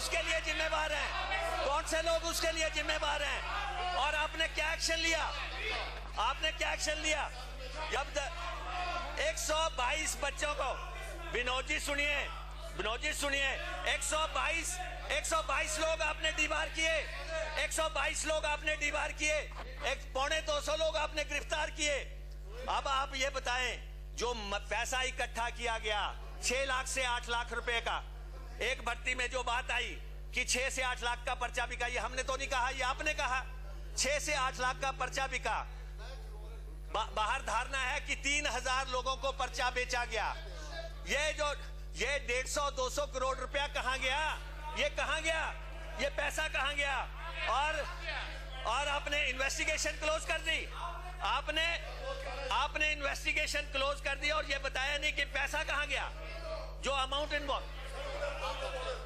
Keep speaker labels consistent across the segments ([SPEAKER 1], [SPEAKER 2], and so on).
[SPEAKER 1] उसके लिए जिम्मेवार हैं? कौन से लोग उसके लिए जिम्मेवार हैं? और आपने क्या एक्शन लिया? आपने क्या एक्शन लिया? जब 122 बच्चों को, विनोद जी सुनिए, 122 लोग आपने डीबार किए, 122 लोग आपने डीबार किए, 125 लोग आपने गिरफ्तार किए। अब आप ये बताएं, जो पैसा इकट्ठा किया गया 6 लाख से 8 लाख रुपए का, एक भर्ती में जो बात आई कि 6 से 8 लाख का पर्चा बिका, ये हमने तो नहीं कहा, ये आपने कहा। 6 से 8 लाख का पर्चा बिका। बाहर धारणा है कि 3000 लोगों को पर्चा बेचा गया। ये 150-200 करोड़ रुपया कहां गया? ये कहां गया? ये पैसा कहां गया? और आपने इन्वेस्टिगेशन क्लोज कर दी। आपने इन्वेस्टिगेशन क्लोज कर दी और ये बताया नहीं कि पैसा कहां गया, जो अमाउंट इन्वॉल्व।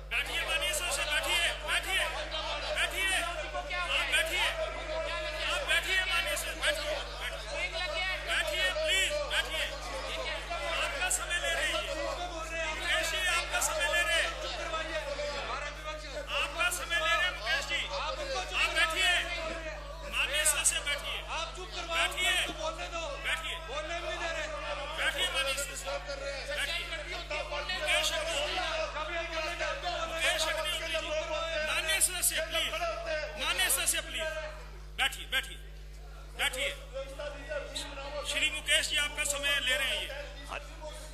[SPEAKER 2] बैठिए माननीय सदस्य, बैठिए बैठिए बैठिए आप बैठिए, आप बैठिए माननीय सदस्य, बैठिए प्लीज बैठिए। आपका समय ले रही है मुकेश जी, आपका समय ले रहे हैं, आपका समय ले रहे हैं मुकेश जी। आप बैठिए माननीय सदस्य, बैठिए, आप चुप करवाओ, बैठिए, बैठिए, बोलने भी नहीं दे रहे, बैठिए माननीय सदस्य, बैठिए। मुकेश माननीय सदस्य प्लीज, माननीय सदस्य प्लीज बैठिए बैठिए बैठिए। श्री मुकेश जी आपका समय ले रहे हैं ये।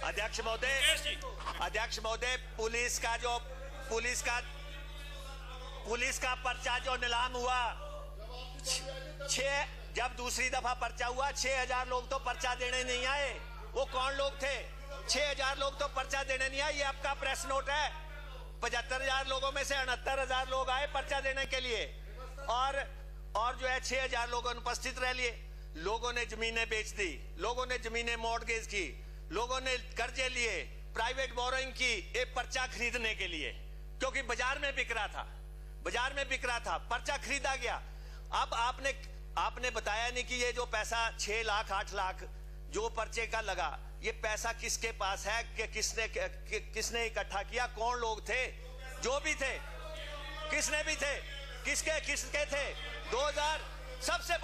[SPEAKER 1] अध्यक्ष महोदय, पुलिस का पर्चा जो नीलाम हुआ, जब दूसरी दफा पर्चा हुआ 6000 लोग तो पर्चा देने नहीं आए। वो कौन लोग थे? 6000 लोग तो पर्चा देने नहीं आए। ये आपका प्रेस नोट है। 75,000 लोगों में से 69,000 लोग आए पर्चा देने के लिए, और जो है 6000 लोग अनुपस्थित रह लिए। लोगों ने जमीनें बेच दी, लोगों ने जमीनें मॉर्गेज की, लोगों ने कर्जे लिए, प्राइवेट बोरोइंग की, एक पर्चा खरीदने के लिए, क्योंकि बाजार में बिक रहा था, पर्चा खरीदा गया। अब आपने बताया नहीं कि ये जो पैसा 6 लाख 8 लाख जो पर्चे का लगा, ये पैसा किसके पास है, कि किसने इकट्ठा किया, कौन लोग थे, जो भी थे, किसने भी थे, किसके थे? 2000 सबसे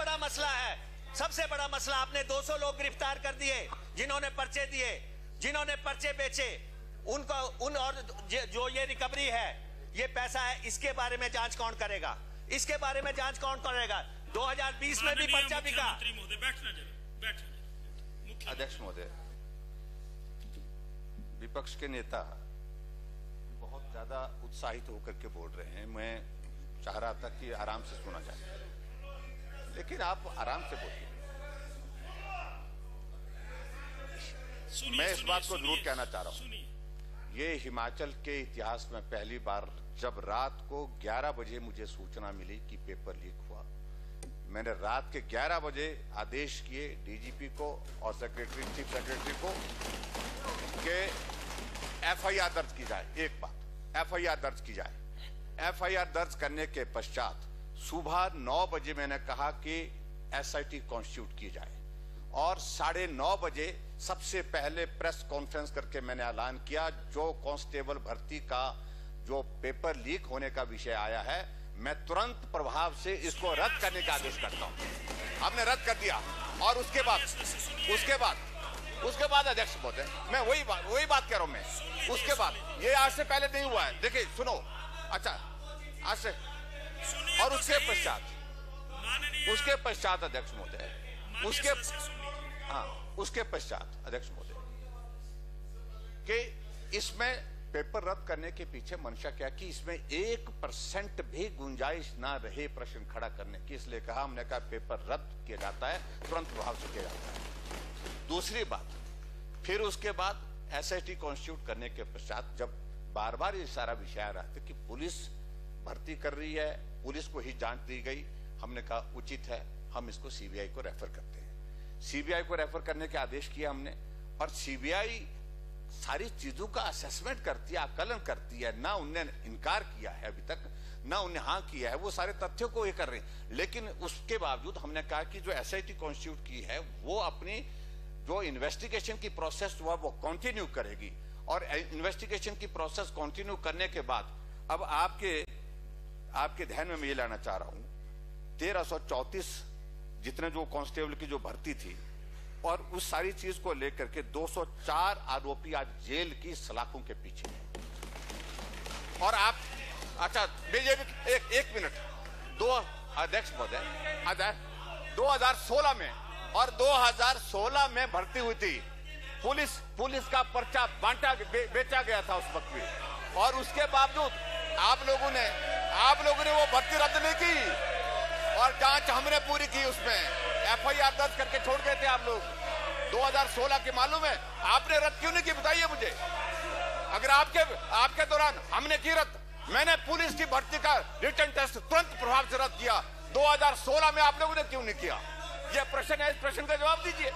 [SPEAKER 1] बड़ा मसला आपने 200 लोग गिरफ्तार कर दिए जिन्होंने पर्चे दिए, जिन्होंने पर्चे बेचे, और जो ये रिकवरी है, ये पैसा है, इसके बारे में जांच कौन करेगा? 2020 में भी पर्चा बिका।
[SPEAKER 3] अध्यक्ष महोदय, विपक्ष के नेता बहुत ज्यादा उत्साहित होकर के बोल रहे हैं। मैं चाह रहा था कि आराम से सुना जाए, लेकिन आप आराम से बोलिए। मैं इस बात को जरूर कहना चाह रहा हूं, ये हिमाचल के इतिहास में पहली बार जब रात को 11 बजे मुझे सूचना मिली कि पेपर लीक हुआ, मैंने रात के 11 बजे आदेश किए डीजीपी को और चीफ सेक्रेटरी को कि एफआईआर दर्ज की जाए। एक बात, एफआईआर दर्ज की जाए। एफआईआर दर्ज करने के पश्चात सुबह 9 बजे मैंने कहा कि एसआईटी कॉन्स्टिट्यूट की जाए, और 9:30 बजे सबसे पहले प्रेस कॉन्फ्रेंस करके मैंने ऐलान किया, जो कांस्टेबल भर्ती का जो पेपर लीक होने का विषय आया है, मैं तुरंत प्रभाव से इसको रद्द करने का आदेश करता हूं। हमने रद्द कर दिया। और उसके बाद अध्यक्ष महोदय, मैं वही बात कह रहा हूं मैं। उसके बाद ये आज से पहले नहीं हुआ है, देखिए सुनो, अच्छा आज से, और उसके पश्चात अध्यक्ष महोदय, उसके पश्चात अध्यक्ष महोदय, कि इसमें पेपर रद्द करने के पीछे मंशा क्या कि इसमें 1% भी गुंजाइश ना रहे प्रश्न खड़ा करने की, इसलिए कहा, हमने कहा पेपर रद्द किया जाता है, तुरंत प्रभाव से किया जाता है। दूसरी बात, फिर उसके बाद एसआईटी कॉन्स्टिट्यूट करने के पश्चात जब बार बार ये सारा विषय आ रहा था कि पुलिस भर्ती कर रही है, पुलिस को ही जांच दी गई, हमने कहा उचित है, हम इसको सीबीआई को रेफर करते हैं। सीबीआई को रेफर करने के आदेश किया हमने, और सीबीआई सारी चीजों का असेसमेंट करती है, आकलन करती है, ना उनने इनकार किया है अभी तक, ना उनने हाँ किया है, वो सारे तथ्यों को ये कर रहे हैं। लेकिन उसके बावजूद हमने कहा कि जो एसआईटी कॉन्स्टिट्यूट की है, वो अपनी जो इन्वेस्टिगेशन की प्रोसेस हुआ वो कंटिन्यू करेगी, और इन्वेस्टिगेशन की प्रोसेस कंटिन्यू करने के बाद अब आपके ध्यान में मैं ये लाना चाह रहा हूं, 1334 जितने जो कांस्टेबल की जो भर्ती थी और उस सारी चीज को लेकर के 204 आरोपी आज जेल की सलाखों के पीछे हैं। और आप अच्छा एक मिनट, दो अध्यक्ष महोदय, 2016 में और 2016 में भर्ती हुई थी, पुलिस का पर्चा बेचा गया था उस वक्त भी, और उसके बावजूद आप लोगों ने वो भर्ती रद्द नहीं की और जांच हमने पूरी की, उसमें FIR दर्ज करके छोड़ गए थे आप लोग 2016 की। मालूम है आपने रद्द क्यों नहीं की, बताइए मुझे। अगर आपके दौरान हमने की रद्द, मैंने पुलिस की भर्ती का रिटन टेस्ट तुरंत प्रभाव से रद्द किया, 2016 में आप लोगों ने क्यों नहीं किया? यह प्रश्न है, इस प्रश्न का जवाब दीजिए।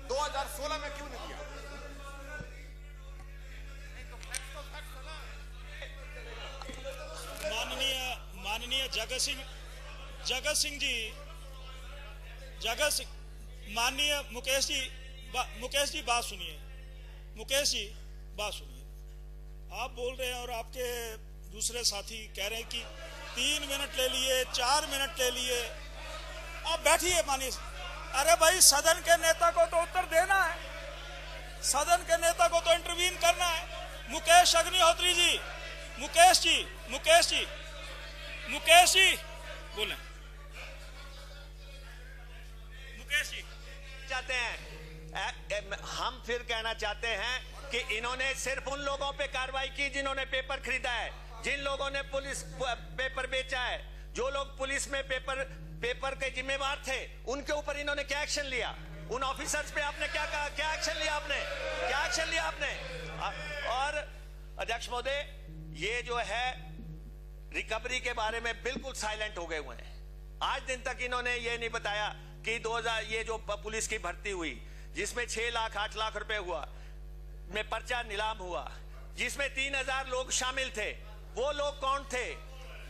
[SPEAKER 3] 2016 में क्यों नहीं किया?
[SPEAKER 2] माननीय जगत सिंह जी, माननीय मुकेश जी बात सुनिए। मुकेश जी बात सुनिए, आप बोल रहे हैं और आपके दूसरे साथी कह रहे हैं कि 3 मिनट ले लिए, 4 मिनट ले लिए। आप बैठिए मानिए। अरे भाई, सदन के नेता को तो उत्तर देना है, सदन के नेता को तो इंटरवीन करना है। मुकेश अग्निहोत्री जी, मुकेश जी बोले। मुकेश जी
[SPEAKER 1] चाहते हैं, हम फिर कहना चाहते हैं कि इन्होंने सिर्फ उन लोगों पे कार्रवाई की जिन्होंने पेपर खरीदा है, जिन लोगों ने पुलिस पेपर बेचा है, जो लोग पुलिस में पेपर के जिम्मेवार थे, उनके ऊपर इन्होंने क्या एक्शन लिया? उन ऑफिसर्स पे आपने क्या कहा, क्या एक्शन लिया आपने? और अध्यक्ष महोदय, ये जो है रिकवरी के बारे में बिल्कुल साइलेंट हो गए हुए हैं। आज दिन तक इन्होंने ये नहीं बताया कि 2000 ये जो पुलिस की भर्ती हुई, जिसमें 6 लाख 8 लाख रुपए हुआ, में पर्चा नीलाम हुआ, जिसमें 3000 लोग शामिल थे, वो लोग कौन थे?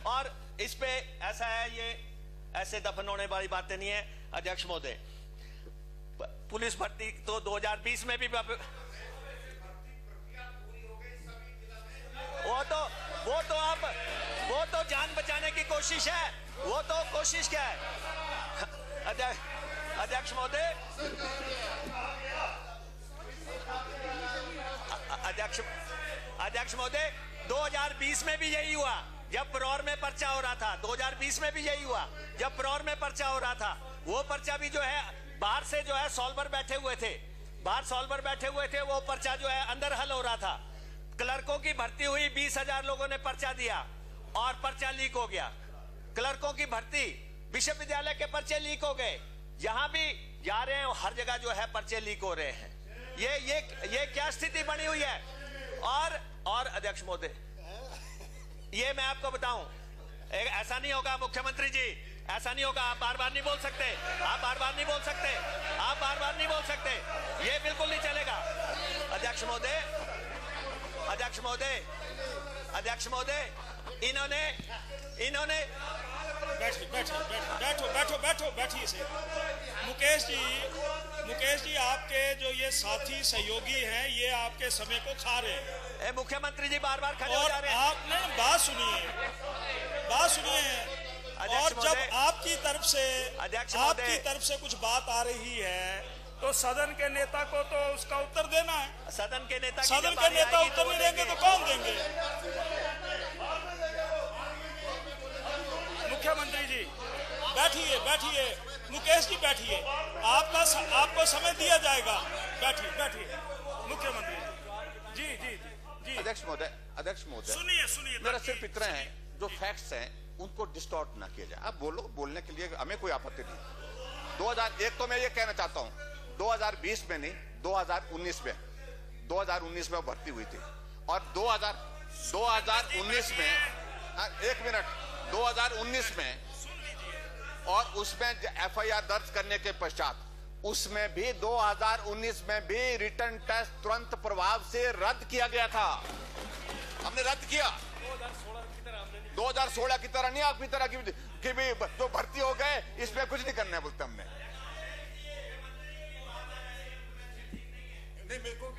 [SPEAKER 1] और इस पे ऐसा है, ये ऐसे दफन होने वाली बातें नहीं है अध्यक्ष महोदय। पुलिस भर्ती तो 2020 में भी वो तो जान बचाने की कोशिश है, वो तो कोशिश क्या है? अध्यक्ष महोदय, अध्यक्ष महोदय, 2020 में भी यही हुआ जब परौर में पर्चा हो रहा था। 2020 में भी यही हुआ जब परौर में पर्चा हो रहा था। वो पर्चा भी जो है बाहर से जो है सॉल्वर बैठे हुए थे, वो पर्चा जो है अंदर हल हो रहा था। क्लर्कों की भर्ती हुई, 20,000 लोगों ने पर्चा दिया और पर्चा लीक हो गया। क्लर्कों की भर्ती, विश्वविद्यालय के पर्चे लीक हो गए, जहां भी जा रहे हैं हर जगह जो है पर्चे लीक हो रहे हैं। ये क्या स्थिति बनी हुई है? और अध्यक्ष महोदय, ये मैं आपको बताऊं, ऐसा नहीं होगा मुख्यमंत्री जी, ऐसा नहीं होगा। आप बार बार नहीं बोल सकते, ये बिल्कुल नहीं चलेगा। अध्यक्ष महोदय, इन्होंने
[SPEAKER 2] बैठिए से। मुकेश जी आपके जो ये साथी सहयोगी हैं, ये आपके समय को खा रहे हैं।
[SPEAKER 1] मुख्यमंत्री जी बार बार खड़े हो जा रहे हैं।
[SPEAKER 2] आपने बात सुनिए। और जब आपकी तरफ से कुछ बात आ रही है तो सदन के नेता को तो उसका उत्तर देना है।
[SPEAKER 1] सदन के नेता
[SPEAKER 2] उत्तर नहीं देंगे तो कौन देंगे? मुख्यमंत्री जी बैठिए। मुकेश जी बैठिए, आपको समय दिया जाएगा। बैठिए मुख्यमंत्री जी।
[SPEAKER 3] अध्यक्ष महोदय,
[SPEAKER 2] सुनिए।
[SPEAKER 3] मेरा सिर्फ इतना है, जो फैक्ट्स हैं उनको डिस्टॉर्ट ना किया जाए। आप बोलने के लिए हमें कोई आपत्ति नहीं। 2001 तो मैं ये कहना चाहता हूं, 2020 में नहीं, 2019 में भर्ती हुई थी, और 2019 में 2019 में और उसमें FIR दर्ज करने के पश्चात उसमें भी 2019 में भी रिटर्न टेस्ट तुरंत प्रभाव से रद्द किया गया था। हमने रद्द किया 2016 की तरह नहीं, आपकी तरह की भी जो भर्ती हो गए इसमें कुछ नहीं करना है बोलते हमने। नहीं, मेरे को